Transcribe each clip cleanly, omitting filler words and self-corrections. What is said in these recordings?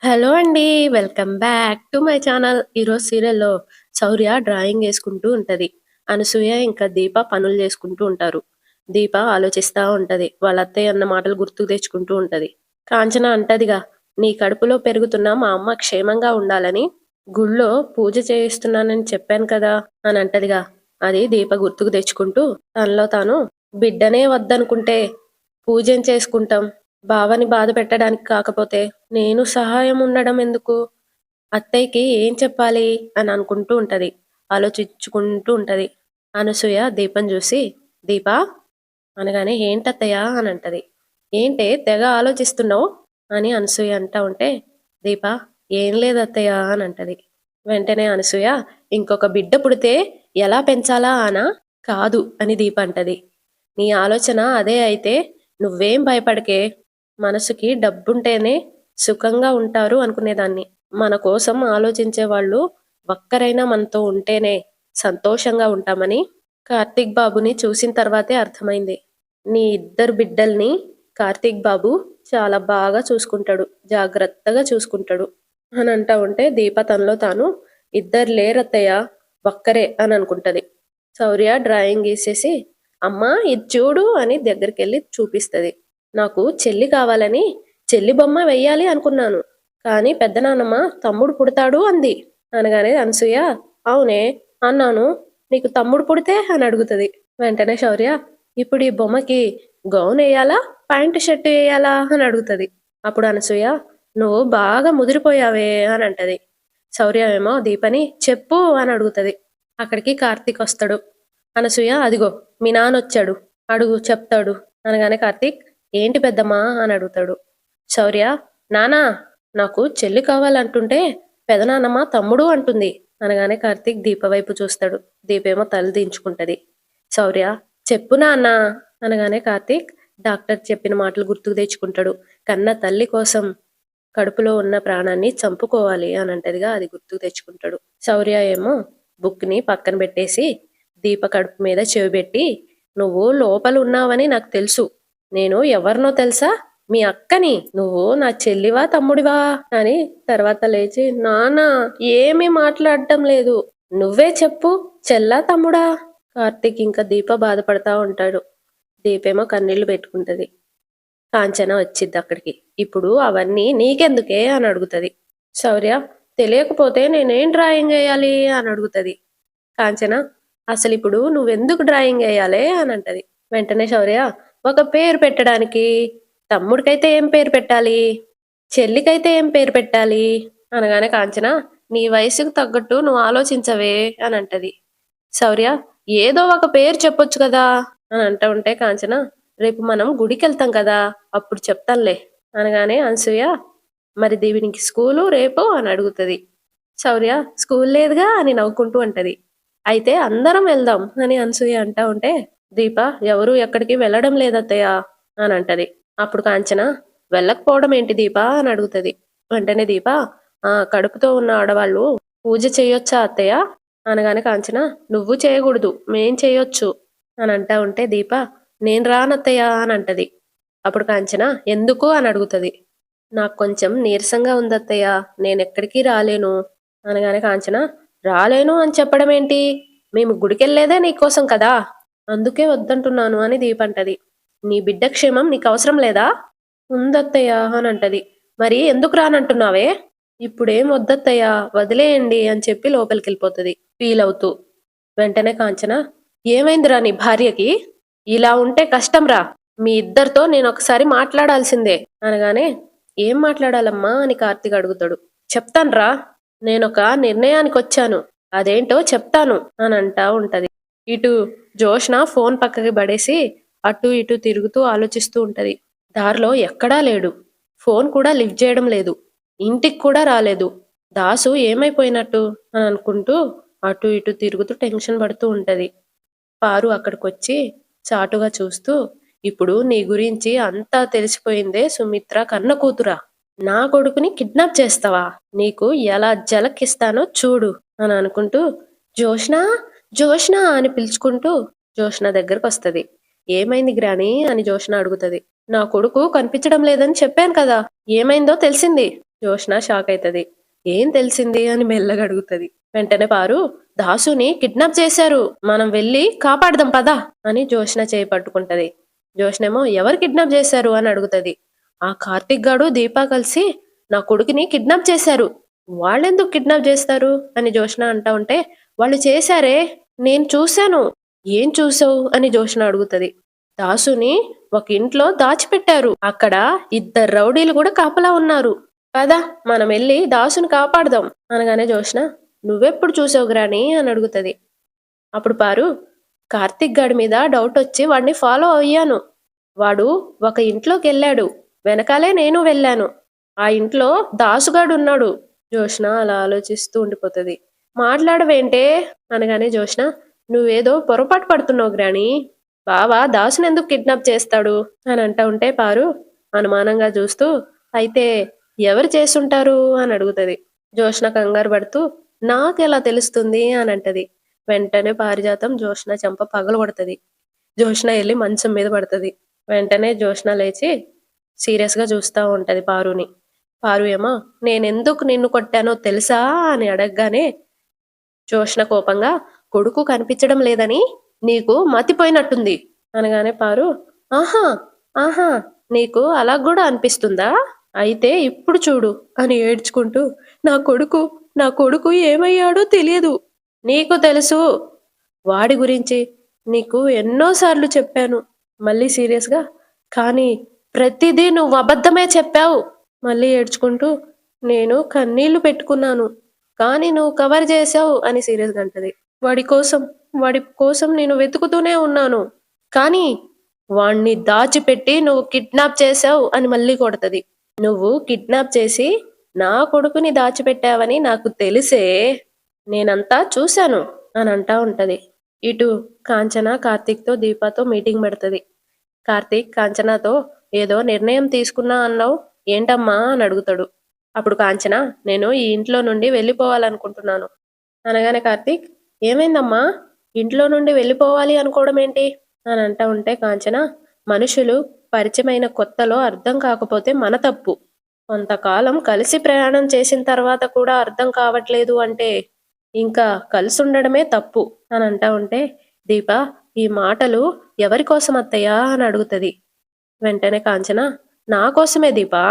Hello అండి. Welcome back to my channel. ఈరోజు సీరియల్‌లో శౌర్య డ్రాయింగ్ ఏసుకుంటూ ఉంటది. అనసూయ ఇంకా దీప పనులు చేసుకుంటూ ఉంటారు. దీప ఆలోచిస్తా ఉంటది. వాళ్ళ అత్తయ్య అన్న మాటలు గుర్తుకు తెచ్చుకుంటూ ఉంటది. కాంచన అంటదిగా, "నీ కడుపులో పెరుగుతున్న మా అమ్మ క్షేమంగా ఉండాలని గుళ్ళో పూజ చేయిస్తున్నానని చెప్పాను కదా" అని అంటదిగా. అది దీప గుర్తుకు తెచ్చుకుంటూ తనలో తాను, "బిడ్డనే వద్దనుకుంటే పూజేం చేసుకుంటాం? బావని బాధ పెట్టడానికి కాకపోతే నేను సహాయం ఉండడం ఎందుకు? అత్తయ్యకి ఏం చెప్పాలి?" అని అనుకుంటూ ఉంటది. ఆలోచించుకుంటూ ఉంటది. అనసూయ దీపని చూసి, "దీపా" అనగానే, "ఏంటత్తయ్య" అని అంటది. "ఏంటే తెగ ఆలోచిస్తున్నావు?" అని అనసూయ అంటా ఉంటే, "దీప ఏం లేదత్తయ్య" అని అంటది. వెంటనే అనసూయ, "ఇంకొక బిడ్డ పుడితే ఎలా పెంచాలా అనా? కాదు" అని దీప అంటది. "నీ ఆలోచన అదే అయితే నువ్వేం భయపడకే. మనసుకి డబ్బుంటేనే సుఖంగా ఉంటారు అనుకునేదాన్ని. మన కోసం ఆలోచించే వాళ్ళు ఒక్కరైనా మనతో ఉంటేనే సంతోషంగా ఉంటామని కార్తీక్ బాబుని చూసిన తర్వాతే అర్థమైంది. నీ ఇద్దరు బిడ్డల్ని కార్తీక్ బాబు చాలా బాగా చూసుకుంటాడు. జాగ్రత్తగా చూసుకుంటాడు" అని అంటా ఉంటే దీప తనలో తాను, "ఇద్దరు లేరత్తయ్య, ఒక్కరే" అని అనుకుంటది. శౌర్య డ్రాయింగ్ గీసేసి, "అమ్మా ఇది చూడు" అని దగ్గరికెళ్ళి చూపిస్తది. "నాకు చెల్లి కావాలని చెల్లి బొమ్మ వెయ్యాలి అనుకున్నాను. కానీ పెద్దనాన్నమ్మ తమ్ముడు పుడతాడు అంది" అనగానే అనసూయ, "అవునే అన్నాను. నీకు తమ్ముడు పుడితే" అని అడుగుతది. వెంటనే శౌర్య, "ఇప్పుడు ఈ బొమ్మకి గౌన్ ఎయ్యాలా? ప్యాంటు షర్ట్ ఎయ్యాలా?" అని అడుగుతది. అప్పుడు అనసూయ, "నువ్వు బాగా ముదిరిపోయావే" అని అంటది. శౌర్య ఏమో దీపని, "చెప్పు" అని అడుగుతది. అక్కడికి కార్తీక్ వస్తాడు. అనసూయ, "అదిగో మీ నాన్నొచ్చాడు. అడుగు చెప్తాడు" అనగానే కార్తీక్, "ఏంటి పెద్దమ్మా" అని అడుగుతాడు. శౌర్య, "నానా నాకు చెల్లి కావాలంటుంటే పెదనాన్నమ్మ తమ్ముడు అంటుంది" అనగానే కార్తీక్ దీప వైపు చూస్తాడు. దీపేమో తల దించుకుంటది. శౌర్య, "చెప్పు నాన్న" అనగానే కార్తీక్ డాక్టర్ చెప్పిన మాటలు గుర్తుకు తెచ్చుకుంటాడు. కన్న తల్లి కోసం కడుపులో ఉన్న ప్రాణాన్ని చంపుకోవాలి అని అంటదిగా, అది గుర్తుకు తెచ్చుకుంటాడు. శౌర్య ఏమో బుక్ని పక్కన పెట్టేసి దీప కడుపు మీద చెవి పెట్టి, "నువ్వు లోపల ఉన్నావని నాకు తెలుసు. నేను ఎవరినో తెలుసా? మీ అక్కని. నువ్వు నా చెల్లివా తమ్ముడివా" అని తర్వాత లేచి, "నాన్న ఏమీ మాట్లాడటం లేదు. నువ్వే చెప్పు, చెల్లా తమ్ముడా?" కార్తీక్ ఇంకా దీప బాధపడతా ఉంటాడు. దీపేమో కన్నీళ్లు పెట్టుకుంటది. కాంచన వచ్చిద్ది అక్కడికి. "ఇప్పుడు అవన్నీ నీకెందుకే" అని అడుగుతది. శౌర్య, "తెలియకపోతే నేనేం డ్రాయింగ్ వేయాలి" అని అడుగుతది. కాంచన, "అసలిప్పుడు నువ్వెందుకు డ్రాయింగ్ వేయాలే" అని అంటది. వెంటనే శౌర్య, "ఒక పేరు పెట్టడానికి. తమ్ముడికైతే ఏం పేరు పెట్టాలి? చెల్లికైతే ఏం పేరు పెట్టాలి" అనగానే కాంచన, "నీ వయసుకు తగ్గట్టు నువ్వు ఆలోచించవే" అని అంటది. శౌర్య, "ఏదో ఒక పేరు చెప్పొచ్చు కదా" అని అంటూ ఉంటే కాంచన, "రేపు మనం గుడికెళ్తాం కదా, అప్పుడు చెప్తానులే" అనగానే అనసూయ, "మరి దీనికి స్కూలు రేపు" అని అడుగుతది. శౌర్య, "స్కూల్ లేదుగా" అని నవ్వుకుంటూ అంటది. "అయితే అందరం వెళ్దాం" అని అనసూయ అంటా ఉంటే దీప, "ఎవరు ఎక్కడికి వెళ్ళడం లేదత్తయ్య" అని అంటది. అప్పుడు కాంచన, "వెళ్ళకపోవడం ఏంటి దీప" అని అడుగుతది. వెంటనే దీప, కడుపుతో ఉన్న ఆడవాళ్ళు పూజ చేయొచ్చా అత్తయ్య" అనగానే కాంచన, "నువ్వు చేయకూడదు, మేం చేయొచ్చు" అని అంటా ఉంటే దీప, "నేను రానత్తయ్య" అని అంటది. అప్పుడు కాంచన, "ఎందుకు" అని అడుగుతది. "నాకు కొంచెం నీరసంగా ఉందత్తయ్య, నేనెక్కడికి రాలేను" అనగానే కాంచన, "రాలేను అని చెప్పడం ఏంటి? మేము గుడికెళ్ళేదే నీకోసం కదా, అందుకే వద్దంటున్నాను" అని దీపంటది. "నీ బిడ్డ క్షేమం నీకవసరం లేదా?" "ఉందత్తయ్య" అని అంటది. "మరి ఎందుకు రానంటున్నావే?" "ఇప్పుడేం వద్దత్తయ్య, వదిలేయండి" అని చెప్పి లోపలికెళ్ళిపోతది ఫీల్ అవుతూ. వెంటనే కాంచన, "ఏమైందిరా నీ భార్యకి? ఇలా ఉంటే కష్టంరా. మీ ఇద్దరితో నేనొకసారి మాట్లాడాల్సిందే" అనగానే, "ఏం మాట్లాడాలమ్మా" అని కార్తీక్ అడుగుతాడు. "చెప్తాన్రా, నేనొక నిర్ణయానికొచ్చాను. అదేంటో చెప్తాను" అని అంటా ఉంటది. ఇటు జోష్న ఫోన్ పక్కకి పడేసి అటూ ఇటూ తిరుగుతూ ఆలోచిస్తూ ఉంటది. దారిలో ఎక్కడా లేడు. ఫోన్ కూడా లిఫ్ట్ చేయడం లేదు. ఇంటికి కూడా రాలేదు. దాసు ఏమైపోయినట్టు అని అనుకుంటూ అటూ ఇటూ తిరుగుతూ టెన్షన్ పడుతూ ఉంటది. పారు అక్కడికొచ్చి చాటుగా చూస్తూ, "ఇప్పుడు నీ గురించి అంతా తెలిసిపోయిందే సుమిత్ర కన్న కూతురా? నా కొడుకుని కిడ్నాప్ చేస్తావా? నీకు ఎలా జలకిస్తానో చూడు" అని అనుకుంటూ, "జోష్నా జోష్నా" అని పిలుచుకుంటూ జోష్న దగ్గరకొస్తది. "ఏమైంది గ్రాని" అని జోష్న అడుగుతది. "నా కొడుకు కనిపించడం లేదని చెప్పాను కదా, ఏమైందో తెలిసింది" జోష్న షాక్ అయితది. ఏం తెలిసింది అని మెల్లగా అడుగుతది. వెంటనే పారు, దాసుని కిడ్నాప్ చేశారు. మనం వెళ్ళి కాపాడదాం పదా అని జోష్న చేయి పట్టుకుంటది. జోష్నేమో ఎవరు కిడ్నాప్ చేశారు అని అడుగుతది. ఆ కార్తిక్ గాడు దీప కలిసి నా కొడుకుని కిడ్నాప్ చేశారు. వాళ్ళెందుకు కిడ్నాప్ చేస్తారు అని జోష్న అంటా ఉంటే, వాళ్ళు చేశారే, నేను చూశాను. ఏం చూసావు అని జోష్న అడుగుతది. దాసుని ఒక ఇంట్లో దాచిపెట్టారు. అక్కడ ఇద్దరు రౌడీలు కూడా కాపలా ఉన్నారు. పద మనం వెళ్ళి దాసుని కాపాడదాం అనగానే జోష్న నువ్వెప్పుడు చూసావు గ్రాని అని అడుగుతది. అప్పుడు పారు, కార్తిక్ గాడి మీద డౌట్ వచ్చి వాడిని ఫాలో అయ్యాను. వాడు ఒక ఇంట్లోకి వెళ్ళాడు. వెనకాలే నేను వెళ్ళాను. ఆ ఇంట్లో దాసుగాడు ఉన్నాడు. జోష్న అలా ఆలోచిస్తూ ఉండిపోతుంది. మాట్లాడవేంటే అనగానే జోష్న నువ్వేదో పొరపాటు పడుతున్నావు గ్రాని. బావా దాసుని ఎందుకు కిడ్నాప్ చేస్తాడు అని అంటా ఉంటే పారు అనుమానంగా చూస్తూ అయితే ఎవరు చేసుంటారు అని అడుగుతది. జోష్న కంగారు పడుతూ నాకెలా తెలుస్తుంది అని అంటది. వెంటనే పారిజాతం జోష్న చెంప పగలగొడతది. జోష్న వెళ్ళి మంచం మీద పడుతుంది. వెంటనే జోష్న లేచి సీరియస్ గా చూస్తా ఉంటది పారుని. పారు ఏమో నేనెందుకు నిన్ను కొట్టానో తెలుసా అని అడగగానే జోష్న కోపంగా కొడుకు కనిపించడం లేదని నీకు మతిపోయినట్టుంది అనగానే పారు ఆహా ఆహా నీకు అలా కూడా అనిపిస్తుందా, అయితే ఇప్పుడు చూడు అని ఏడ్చుకుంటూ నా కొడుకు ఏమయ్యాడో తెలియదు. నీకు తెలుసు వాడి గురించి నీకు ఎన్నోసార్లు చెప్పాను. మళ్ళీ సీరియస్గా కానీ ప్రతిదీ నువ్వు అబద్ధమే చెప్పావు. మళ్ళీ ఏడ్చుకుంటూ నేను కన్నీళ్లు పెట్టుకున్నాను కానీ నువ్వు కవర్ చేసావు అని సీరియస్గా అంటది. వాడి కోసం నేను వెతుకుతూనే ఉన్నాను కానీ వాణ్ణి దాచిపెట్టి నువ్వు కిడ్నాప్ చేసావు అని మళ్ళీ కొడతది. నువ్వు కిడ్నాప్ చేసి నా కొడుకుని దాచిపెట్టావని నాకు తెలిసే నేనంతా చూశాను అని అంటా ఉంటది. ఇటు కాంచన కార్తీక్తో దీపాతో మీటింగ్ పెడుతుంది. కార్తీక్ కాంచనతో ఏదో నిర్ణయం తీసుకున్నా అన్నావు ఏంటమ్మా అని అడుగుతాడు. అప్పుడు కాంచన నేను ఈ ఇంట్లో నుండి వెళ్ళిపోవాలనుకుంటున్నాను అనగానే కార్తీక్ ఏమైందమ్మా ఇంట్లో నుండి వెళ్ళిపోవాలి అనుకోవడం ఏంటి అని అంటా ఉంటే కాంచన మనుషులు పరిచయమైన కొత్తలో అర్థం కాకపోతే మన తప్పు. కొంతకాలం కలిసి ప్రయాణం చేసిన తర్వాత కూడా అర్థం కావట్లేదు అంటే ఇంకా కలిసి ఉండడమే తప్పు అని అంటా ఉంటే దీప ఈ మాటలు ఎవరి కోసం అత్తయ్యా అని అడుగుతుంది. వెంటనే కాంచన నా కోసమే దీపా,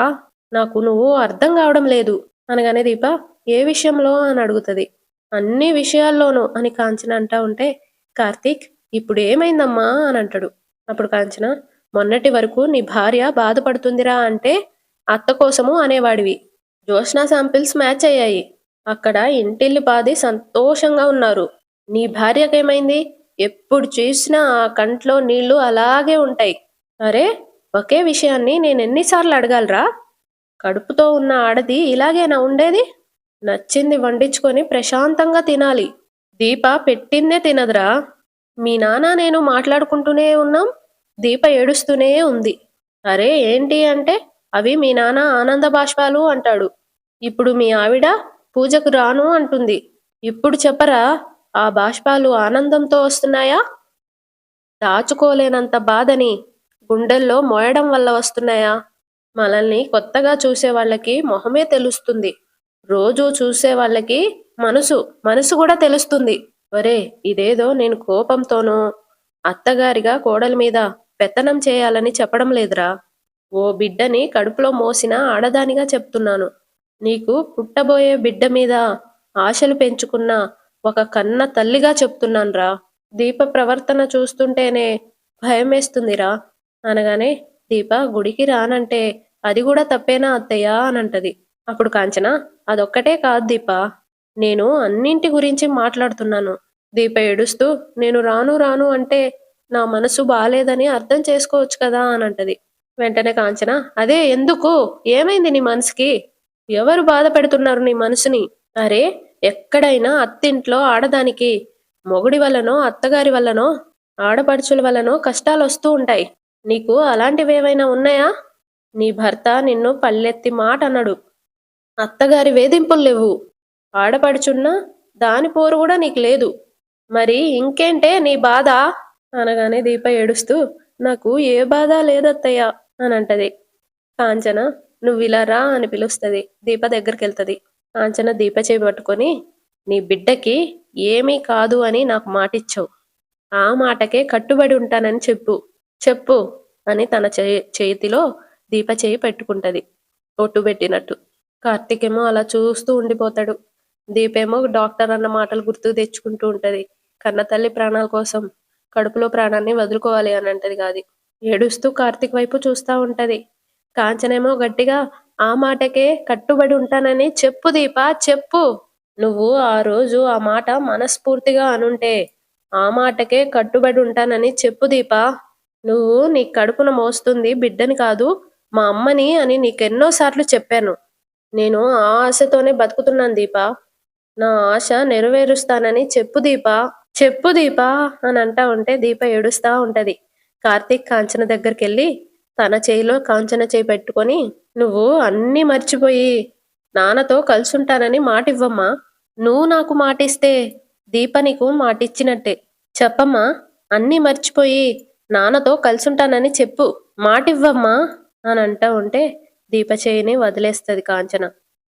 నాకు నువ్వు అర్థం కావడం లేదు అనగానే దీప ఏ విషయంలో అని అడుగుతుంది. అన్ని విషయాల్లోనూ అని కాంచన అంటా ఉంటే కార్తీక్ ఇప్పుడు ఏమైందమ్మా అని అంటాడు. అప్పుడు కాంచన మొన్నటి వరకు నీ భార్య బాధపడుతుందిరా అంటే అత్త కోసము అనేవాడివి. జోష్నా శాంపిల్స్ మ్యాచ్ అయ్యాయి. అక్కడ ఇంటిల్లి పాది సంతోషంగా ఉన్నారు. నీ భార్యకేమైంది? ఎప్పుడు చూసినా ఆ కంట్లో నీళ్లు అలాగే ఉంటాయి. అరే ఒకే విషయాన్ని నేను ఎన్నిసార్లు అడగాలరా? కడుపుతో ఉన్న ఆడది ఇలాగేనా ఉండేది? నచ్చింది వండించుకొని ప్రశాంతంగా తినాలి. దీప పెట్టిందే తినదురా. మీ నాన్న నేను మాట్లాడుకుంటూనే ఉన్నాం, దీప ఏడుస్తూనే ఉంది. అరే ఏంటి అంటే అవి మీ నాన్న ఆనంద బాష్పాలు అంటాడు. ఇప్పుడు మీ ఆవిడ పూజకు రాను అంటుంది. ఇప్పుడు చెప్పరా ఆ బాష్పాలు ఆనందంతో వస్తున్నాయా, దాచుకోలేనంత బాధని గుండెల్లో మోయడం వల్ల వస్తున్నాయా? మనల్ని కొత్తగా చూసే వాళ్ళకి మొహమే తెలుస్తుంది. రోజూ చూసే వాళ్ళకి మనసు కూడా తెలుస్తుంది. ఒరే ఇదేదో నేను కోపంతోనో అత్తగారిగా కోడలి మీద పెత్తనం చేయాలని చెప్పడం లేదురా. ఓ బిడ్డని కడుపులో మోసిన ఆడదానిగా చెప్తున్నాను. నీకు పుట్టబోయే బిడ్డ మీద ఆశలు పెంచుకున్న ఒక కన్న తల్లిగా చెప్తున్నాన్రా. దీప ప్రవర్తన చూస్తుంటేనే భయమేస్తుందిరా అనగానే దీప గుడికి రానంటే అది కూడా తప్పేనా అత్తయ్య అనంటది. అప్పుడు కాంచన అదొక్కటే కాదు దీప, నేను అన్నింటి గురించి మాట్లాడుతున్నాను. దీప ఏడుస్తూ నేను రాను రాను అంటే నా మనసు బాలేదని అర్థం చేసుకోవచ్చు కదా అనంటది. వెంటనే కాంచన అదే ఎందుకు, ఏమైంది నీ మనసుకి? ఎవరు బాధ పెడుతున్నారు నీ మనసుని? అరే ఎక్కడైనా అత్తింట్లో ఆడదానికి మొగుడి వల్లనో అత్తగారి వల్లనో ఆడపడుచుల వల్లనో కష్టాలు వస్తూ ఉంటాయి. నీకు అలాంటివేమైనా ఉన్నాయా? నీ భర్త నిన్ను పల్లెత్తి మాట అన్నాడు. అత్తగారి వేధింపులు లేవు. ఆడపడుచున్నా దాని పోరు కూడా నీకు లేదు. మరి ఇంకేంటే నీ బాధ అనగానే దీప ఏడుస్తూ నాకు ఏ బాధ లేదత్తయ్య అనంటది. కాంచన నువ్విలా రా అని పిలుస్తది. దీప దగ్గరికెళ్తది. కాంచన దీప చేయి పట్టుకొని, నీ బిడ్డకి ఏమీ కాదు అని నాకు మాటిచ్చావు. ఆ మాటకే కట్టుబడి ఉంటానని చెప్పు. చెప్పు అని తన చేతిలో దీప చేయి పెట్టుకుంటది. ఒట్టు పెట్టినట్టు. కార్తీక్ ఏమో అలా చూస్తూ ఉండిపోతాడు. దీపేమో డాక్టర్ అన్న మాటలు గుర్తుకు తెచ్చుకుంటూ ఉంటది. కన్నతల్లి ప్రాణాల కోసం కడుపులో ప్రాణాన్ని వదులుకోవాలి అని అంటది గాది. ఏడుస్తూ కార్తీక్ వైపు చూస్తా ఉంటది. కాంచనేమో గట్టిగా, ఆ మాటకే కట్టుబడి ఉంటానని చెప్పు దీపా చెప్పు. నువ్వు ఆ రోజు ఆ మాట మనస్ఫూర్తిగా అనుంటే ఆ మాటకే కట్టుబడి ఉంటానని చెప్పు దీపా. నువ్వు నీ కడుపున మోస్తుంది బిడ్డని కాదు మా అమ్మని అని నీకెన్నో సార్లు చెప్పాను. నేను ఆ ఆశతోనే బతుకుతున్నాను దీపా. నా ఆశ నెరవేరుస్తానని చెప్పు దీపా. చెప్పు దీపా అని అంటా ఉంటే దీప ఏడుస్తా ఉంటది. కార్తీక్ కాంచన దగ్గరికెళ్ళి తన చేయిలో కాంచన చేయి పెట్టుకొని, నువ్వు అన్నీ మర్చిపోయి నాన్నతో కలుసుంటానని మాటివ్వమ్మా. నువ్వు నాకు మాటిస్తే దీప నీకు మాటిచ్చినట్టే. చెప్పమ్మా, అన్నీ మర్చిపోయి నాన్నతో కలుసుంటానని చెప్పు. మాటివ్వమ్మా అని అంటా ఉంటే దీప చేయిని వదిలేస్తది కాంచన.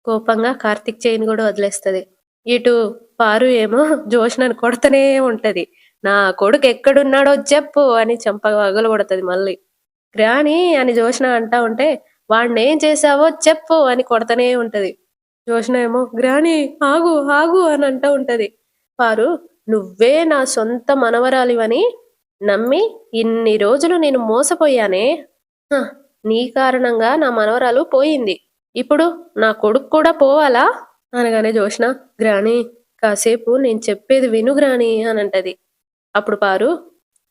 కోపంగా కార్తీక్ చేయిని కూడా వదిలేస్తది. ఇటు పారు ఏమో జోష్నని కొడతనే ఉంటది. నా కొడుకు ఎక్కడున్నాడో చెప్పు అని చెంప పగలగొడతది మళ్ళీ. గ్రాని అని జోష్న అంటా ఉంటే, వాణ్ణేం చేశావో చెప్పు అని కొడతనే ఉంటది. జోష్న ఏమో గ్రాని ఆగు ఆగు అని అంటా ఉంటది. పారు, నువ్వే నా సొంత మనవరాలివని నమ్మి ఇన్ని రోజులు నేను మోసపోయానే. హ, నీ కారణంగా నా మనవరాలు పోయింది. ఇప్పుడు నా కొడుకు కూడా పోవాలా అనగానే జోష్న, గ్రాని కాసేపు నేను చెప్పేది విను గ్రాని అని అంటది. అప్పుడు పారు,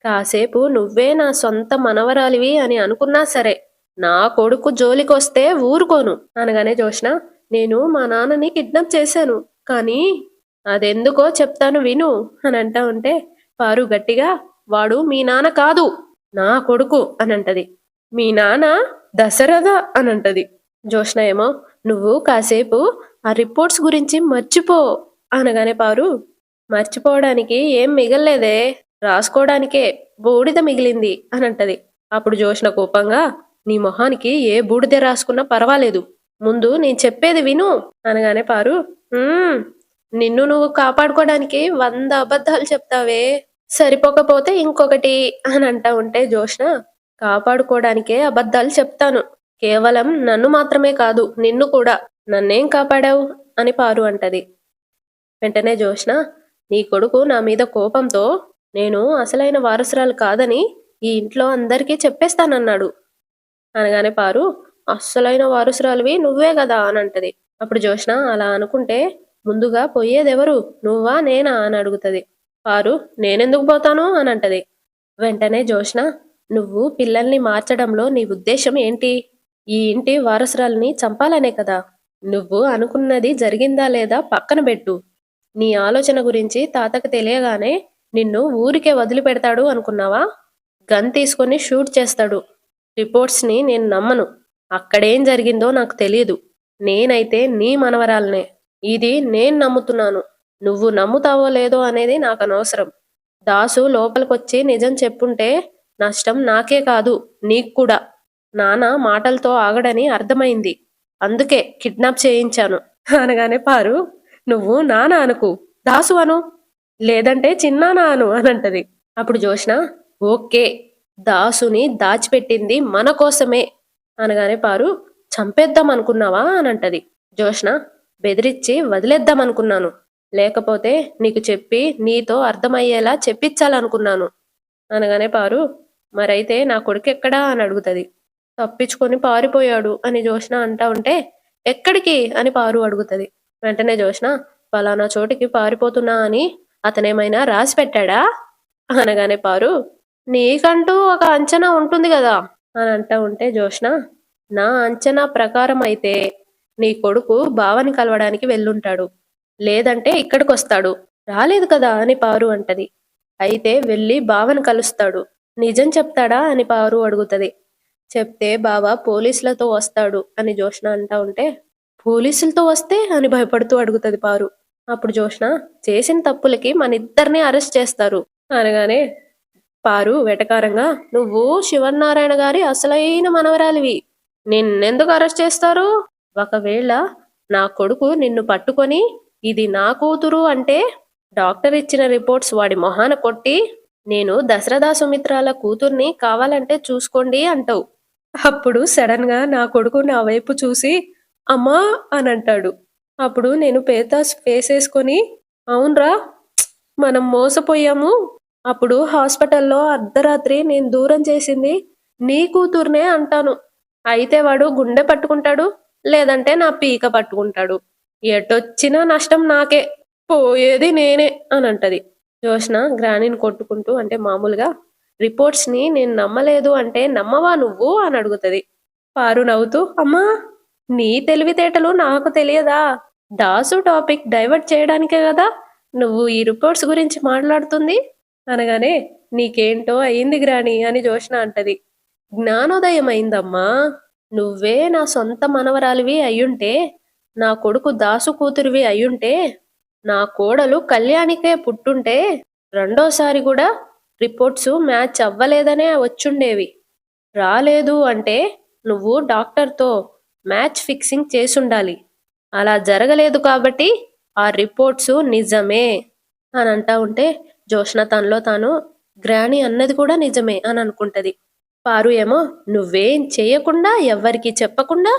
కాసేపు నువ్వే నా సొంత మనవరాలివి అని అనుకున్నా సరే నా కొడుకు జోలికొస్తే ఊరుకోను అనగానే జోష్న, నేను మా నాన్నని కిడ్నాప్ చేశాను, కానీ అదెందుకో చెప్తాను విను అని అంటా ఉంటే పారు గట్టిగా, వాడు మీ నాన్న కాదు నా కొడుకు అని అంటది. మీ నాన్న దశరథ అని అంటది. జోష్న ఏమో, నువ్వు కాసేపు ఆ రిపోర్ట్స్ గురించి మర్చిపో అనగానే పారు, మర్చిపోవడానికి ఏం మిగల్లేదే, రాసుకోవడానికే బూడిద మిగిలింది అని అంటది. అప్పుడు జోష్న కోపంగా, నీ మొహానికి ఏ బూడిద రాసుకున్నా పర్వాలేదు, ముందు నేను చెప్పేది విను అనగానే పారు, నిన్ను నువ్వు కాపాడుకోవడానికి 100 అబద్ధాలు చెప్తావే, సరిపోకపోతే ఇంకొకటి అని అంటా ఉంటే జోష్న, కాపాడుకోవడానికే అబద్ధాలు చెప్తాను, కేవలం నన్ను మాత్రమే కాదు నిన్ను కూడా. నన్నేం కాపాడావు అని పారు అంటది. వెంటనే జోష్న, నీ కొడుకు నా మీద కోపంతో నేను అసలైన వారసురాలు కాదని ఈ ఇంట్లో అందరికీ చెప్పేస్తానన్నాడు అనగానే పారు, అస్సలైన వారసురాలివి నువ్వే కదా అని అంటది. అప్పుడు జోష్న, అలా అనుకుంటే ముందుగా పోయేదెవరు, నువ్వా నేనా అని అడుగుతది. పారు, నేనెందుకు పోతాను అని అంటది. వెంటనే జోష్న, నువ్వు పిల్లల్ని మార్చడంలో నీ ఉద్దేశం ఏంటి? ఈ ఇంటి వారసురాల్ని చంపాలనే కదా. నువ్వు అనుకున్నది జరిగిందా లేదా పక్కన పెట్టు. నీ ఆలోచన గురించి తాతకు తెలియగానే నిన్ను ఊరికే వదిలిపెడతాడు అనుకున్నావా? గన్ తీసుకొని షూట్ చేస్తాడు. రిపోర్ట్స్ని నేను నమ్మను. అక్కడేం జరిగిందో నాకు తెలియదు. నేనైతే నీ మనవరాలనే. ఇది నేను నమ్ముతున్నాను. నువ్వు నమ్ముతావో లేదో అనేది నాకు అనవసరం. దాసు లోపలికొచ్చి నిజం చెప్పుంటే నష్టం నాకే కాదు నీకు కూడా. నాన్న మాటలతో ఆగడని అర్థమైంది, అందుకే కిడ్నాప్ చేయించాను అనగానే పారు, నువ్వు నాన్న అనుకు, దాసు అను, లేదంటే చిన్నానా అను అని అంటది. అప్పుడు జోష్న, ఓకే, దాసుని దాచిపెట్టింది మన కోసమే అనగానే పారు, చంపేద్దాం అనుకున్నావా అని అంటది. జోష్న, బెదిరించి వదిలేద్దాం అనుకున్నాను, లేకపోతే నీకు చెప్పి నీతో అర్థమయ్యేలా చెప్పించాలనుకున్నాను అనగానే పారు, మరైతే నా కొడుకు ఎక్కడా అని అడుగుతది. తప్పించుకొని పారిపోయాడు అని జోష్న అంటా ఉంటే, ఎక్కడికి అని పారు అడుగుతది. వెంటనే జోష్న, పలానా చోటికి పారిపోతున్నా అని అతనేమైనా రాసి పెట్టాడా అనగానే పారు, నీకంటూ ఒక అంచనా ఉంటుంది కదా అని అంటా ఉంటే జోష్న, నా అంచనా ప్రకారం అయితే నీ కొడుకు బావని కలవడానికి వెళ్ళుంటాడు, లేదంటే ఇక్కడికొస్తాడు, రాలేదు కదా అని పారు అంటది. అయితే వెళ్ళి బావని కలుస్తాడు, నిజం చెప్తాడా అని పారు అడుగుతది. చెప్తే బావ పోలీసులతో వస్తాడు అని జోష్న అంటా ఉంటే, పోలీసులతో వస్తే అని భయపడుతూ అడుగుతది పారు. అప్పుడు జోష్న, చేసిన తప్పులకి మన ఇద్దరిని అరెస్ట్ చేస్తారు అనగానే పారు వెటకారంగా, నువ్వు శివనారాయణ గారి అసలైన మనవరాలివి, నిన్నెందుకు అరెస్ట్ చేస్తారు? ఒకవేళ నా కొడుకు నిన్ను పట్టుకొని ఇది నా కూతురు అంటే డాక్టర్ ఇచ్చిన రిపోర్ట్స్ వాడి మొహాన కొట్టి నేను దశరథ సుమిత్రాల కూతుర్ని కావాలంటే చూసుకోండి అంటావు. అప్పుడు సడన్ గా నా కొడుకు నా వైపు చూసి అమ్మా అని అంటాడు. అప్పుడు నేను పేతాస్ ఫేస్ వేసుకొని అవునరా మనం మోసపోయాము. అప్పుడు హాస్పిటల్లో అర్ధరాత్రి నేను దూరం చేసింది నీ కూతుర్నే అంటాను. అయితే వాడు గుండె పట్టుకుంటాడు, లేదంటే నా పీక పట్టుకుంటాడు. ఎటొచ్చినా నష్టం నాకే, పోయేది నేనే అని అంటది. జోష్న గ్రానీని కొట్టుకుంటూ అంటే మామూలుగా రిపోర్ట్స్ ని నేను నమ్మలేదు అంటే నమ్మవా నువ్వు అని అడుగుతది. పారు నవ్వుతూ అమ్మా నీ తెలివితేటలు నాకు తెలియదా? దాసు టాపిక్ డైవర్ట్ చేయడానికే కదా నువ్వు ఈ రిపోర్ట్స్ గురించి మాట్లాడుతుంది అనగానే నీకేంటో అయింది గ్రాని అని జోష్న అంటది. జ్ఞానోదయం అయిందమ్మా. నువ్వే నా సొంత మనవరాలివి అయ్యుంటే, నా కొడుకు దాసు కూతురివి అయ్యుంటే, నా కోడలు కళ్యాణికే పుట్టుంటే రెండోసారి కూడా రిపోర్ట్స్ మ్యాచ్ అవ్వలేదనే వచ్చుండేవి. రాలేదు అంటే నువ్వు డాక్టర్తో మ్యాచ్ ఫిక్సింగ్ చేసుండాలి. అలా జరగలేదు కాబట్టి ఆ రిపోర్ట్స్ నిజమే అని అంటా ఉంటే జోష్న తనలో తాను గ్రాని అన్నది కూడా నిజమే అని అనుకుంటది. పారు ఏమో నువ్వేం చేయకుండా ఎవ్వరికి చెప్పకుండా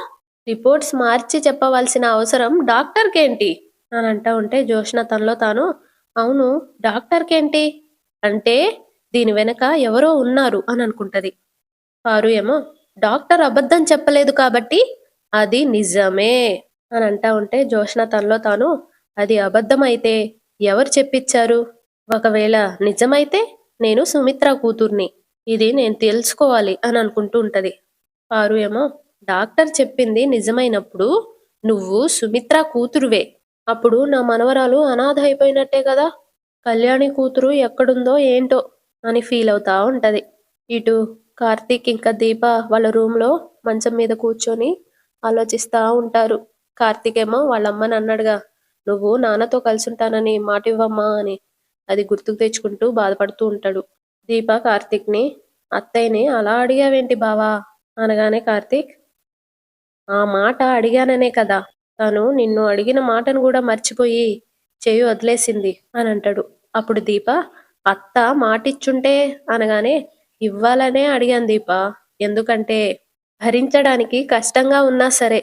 రిపోర్ట్స్ మార్చి చెప్పవలసిన అవసరం డాక్టర్కేంటి అని అంటా ఉంటే జోష్న తనలో తాను అవును డాక్టర్కేంటి అంటే దీని వెనక ఎవరో ఉన్నారు అని అనుకుంటది. పారు ఏమో డాక్టర్ అబద్ధం చెప్పలేదు కాబట్టి అది నిజమే అని అంటా ఉంటే జోష్న తనలో తాను అది అబద్ధమైతే ఎవరు చెప్పించారు? ఒకవేళ నిజమైతే నేను సుమిత్ర కూతుర్ని, ఇది నేను తెలుసుకోవాలి అని అనుకుంటూ ఉంటది. పారు ఏమో డాక్టర్ చెప్పింది నిజమైనప్పుడు నువ్వు సుమిత్ర కూతురువే. అప్పుడు నా మనవరాలు అనాథ అయిపోయినట్టే కదా. కళ్యాణి కూతురు ఎక్కడుందో ఏంటో అని ఫీల్ అవుతా ఉంటది. ఇటు కార్తీక్ ఇంకా దీప వాళ్ళ రూమ్లో మంచం మీద కూర్చొని ఆలోచిస్తా ఉంటారు. కార్తీక్ ఏమో వాళ్ళ అమ్మని అన్నాడుగా నువ్వు నాన్నతో కలిసి ఉంటానని మాట ఇవ్వమ్మా అని. అది గుర్తుకు తెచ్చుకుంటూ బాధపడుతూ ఉంటాడు. దీప కార్తీక్ని అత్తయ్యని అలా అడిగావేంటి బావా అనగానే కార్తీక్ ఆ మాట అడిగాననే కదా తను నిన్ను అడిగిన మాటను కూడా మర్చిపోయి చెయ్యి వదిలేసింది అని అంటాడు. అప్పుడు దీప అత్త మాటిచ్చుంటే అనగానే ఇవ్వాలనే అడిగాను దీప. ఎందుకంటే భరించడానికి కష్టంగా ఉన్నా సరే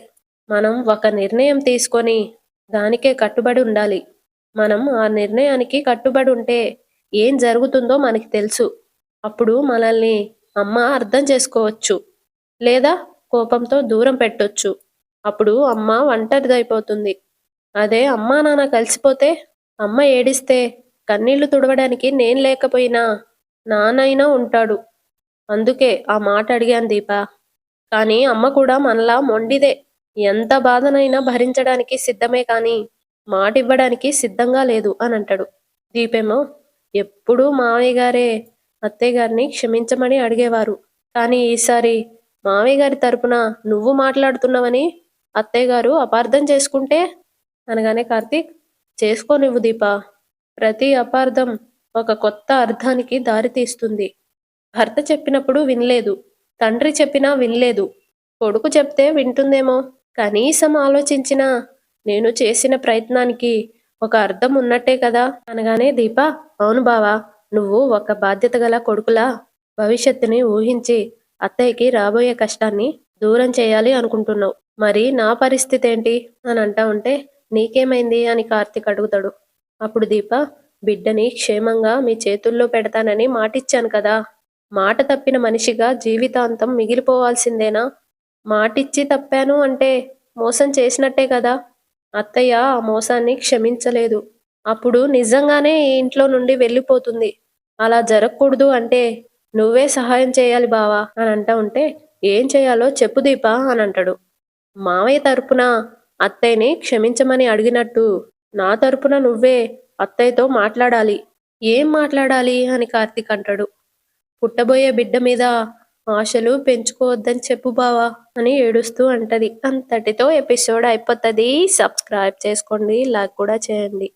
మనం ఒక నిర్ణయం తీసుకొని దానికే కట్టుబడి ఉండాలి. మనం ఆ నిర్ణయానికి కట్టుబడి ఉంటే ఏం జరుగుతుందో మనకి తెలుసు. అప్పుడు మనల్ని అమ్మ అర్థం చేసుకోవచ్చు, లేదా కోపంతో దూరం పెట్టొచ్చు. అప్పుడు అమ్మ ఒంటరిదైపోతుంది. అదే అమ్మా నాన్న కలిసిపోతే అమ్మ ఏడిస్తే కన్నీళ్లు తుడవడానికి నేను లేకపోయినా నాన్నైనా ఉంటాడు. అందుకే ఆ మాట అడిగాను దీప. కానీ అమ్మ కూడా మనలా మొండిదే. ఎంత బాధనైనా భరించడానికి సిద్ధమే కానీ మాట ఇవ్వడానికి సిద్ధంగా లేదు అని అంటాడు. దీపేమో ఎప్పుడూ మావయ్య గారే అత్తయ్య గారిని క్షమించమని అడిగేవారు. కానీ ఈసారి మావయ్య గారి తరపున నువ్వు మాట్లాడుతున్నావని అత్తయ్య గారు అపార్థం చేసుకుంటే అనగానే కార్తీక్ చేసుకోనివ్వు దీప. ప్రతి అపార్థం ఒక కొత్త అర్థానికి దారి తీస్తుంది. భర్త చెప్పినప్పుడు వినలేదు, తండ్రి చెప్పినా వినలేదు, కొడుకు చెప్తే వింటుందేమో. కనీసం ఆలోచించినా నేను చేసిన ప్రయత్నానికి ఒక అర్థం ఉన్నట్టే కదా అనగానే దీప అవును బావా, నువ్వు ఒక బాధ్యత గల కొడుకులా భవిష్యత్తుని ఊహించి అత్తయ్యకి రాబోయే కష్టాన్ని దూరం చేయాలి అనుకుంటున్నావు. మరి నా పరిస్థితి ఏంటి అని అంటా ఉంటే నీకేమైంది అని కార్తీక్ అడుగుతాడు. అప్పుడు దీప బిడ్డని క్షేమంగా మీ చేతుల్లో పెడతానని మాటిచ్చాను కదా. మాట తప్పిన మనిషిగా జీవితాంతం మిగిలిపోవాల్సిందేనా? మాటిచ్చి తప్పాను అంటే మోసం చేసినట్టే కదా. అత్తయ్య ఆ మోసాన్ని క్షమించలేదు. అప్పుడు నిజంగానే ఈ ఇంట్లో నుండి వెళ్ళిపోతుంది. అలా జరగకూడదు అంటే నువ్వే సహాయం చేయాలి బావా అని అంటా ఉంటే ఏం చేయాలో చెప్పు దీపా అని అంటాడు. మావయ్య తరపున అత్తయ్యని క్షమించమని అడిగినట్టు నా తరపున నువ్వే అత్తయ్యతో మాట్లాడాలి. ఏం మాట్లాడాలి అని కార్తీక్ అంటాడు. పుట్టబోయే బిడ్డ మీద ఆశలు పెంచుకోవద్దని చెప్పు బావా అని ఏడుస్తూ అంటది. అంతటితో ఎపిసోడ్ అయిపోతుంది. సబ్స్క్రైబ్ చేసుకోండి, లైక్ కూడా చేయండి.